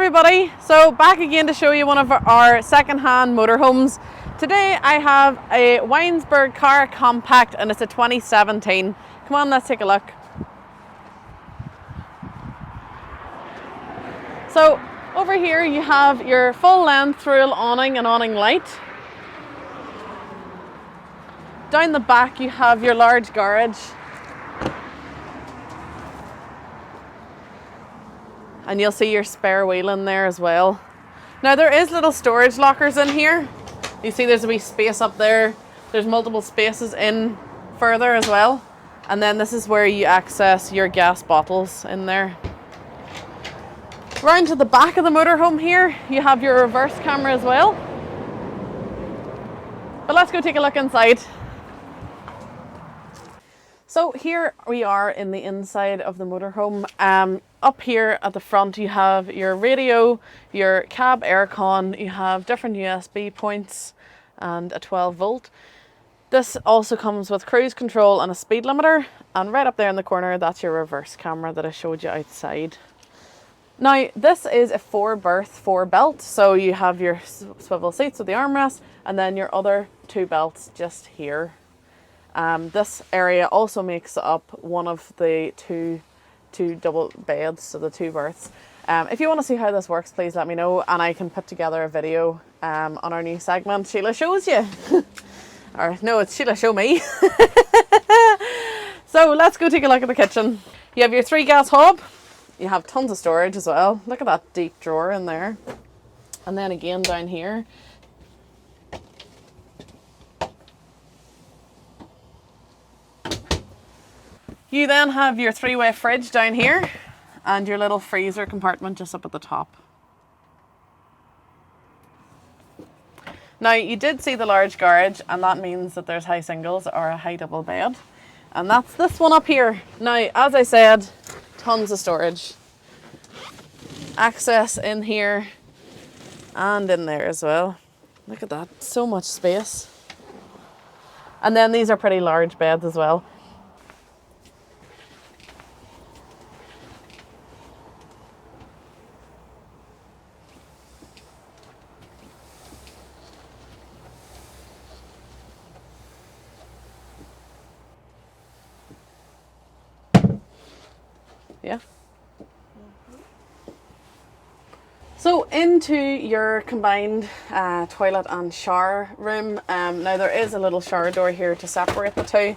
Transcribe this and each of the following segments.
everybody, so back again to show you one of our second-hand motorhomes. Today I have a Weinsberg Cara Compact and it's a 2017. Come on, let's take a look. So over here you have your full length through awning and awning light. Down the back you have your large garage. And you'll see your spare wheel in there as well. Now there is little storage lockers in here. You see there's a wee space up there. There's multiple spaces in further as well. And then this is where you access your gas bottles in there. Round to the back of the motorhome here, you have your reverse camera as well. But let's go take a look inside. So here we are in the inside of the motorhome. Up here at the front you have your radio, your cab aircon, you have different USB points and a 12 volt. This also comes with cruise control and a speed limiter, and right up there in the corner that's your reverse camera that I showed you outside. Now this is a 4-berth 4-belt, so you have your swivel seats with the armrest and then your other 2 belts just here. This area also makes up one of the two double beds, so the 2 berths. If you want to see how this works, please let me know and I can put together a video on our new segment, Sheila Shows You. Or no, it's Sheila Show Me. So let's go take a look at the kitchen. You have your 3 gas hob. You have tons of storage as well. Look at that deep drawer in there. And then again down here. You then have your 3-way fridge down here and your little freezer compartment just up at the top. Now you did see the large garage, and that means that there's high singles or a high double bed. And that's this one up here. Now, as I said, tons of storage. Access in here and in there as well. Look at that, so much space. And then these are pretty large beds as well. Yeah. So into your combined toilet and shower room. Now there is a little shower door here to separate the two.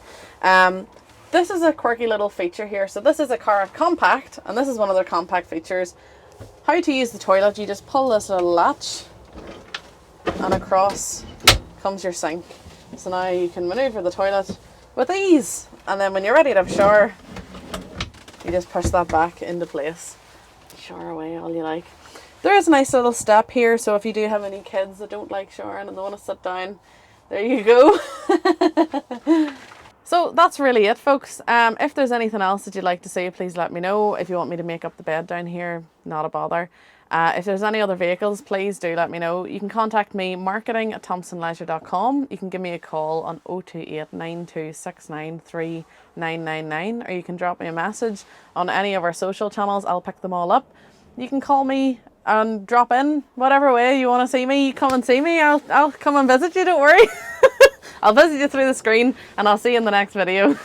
This is a quirky little feature here. So this is a Cara Compact and this is one of their compact features. How to use the toilet: you just pull this little latch and across comes your sink. So now you can maneuver the toilet with ease, and then when you're ready to have a shower, you just push that back into place. Shower away all you like. There is a nice little step here, so if you do have any kids that don't like showering and they want to sit down, there you go. So that's really it, folks. If there's anything else that you'd like to see, please let me know. If you want me to make up the bed down here, not a bother. If there's any other vehicles, please do let me know. You can contact me, marketing@thompsonleisure.com. You can give me a call on 028 9269 3999, or you can drop me a message on any of our social channels. I'll pick them all up. You can call me and drop in whatever way you want to see me. Come and see me. I'll come and visit you, don't worry. I'll visit you through the screen, and I'll see you in the next video.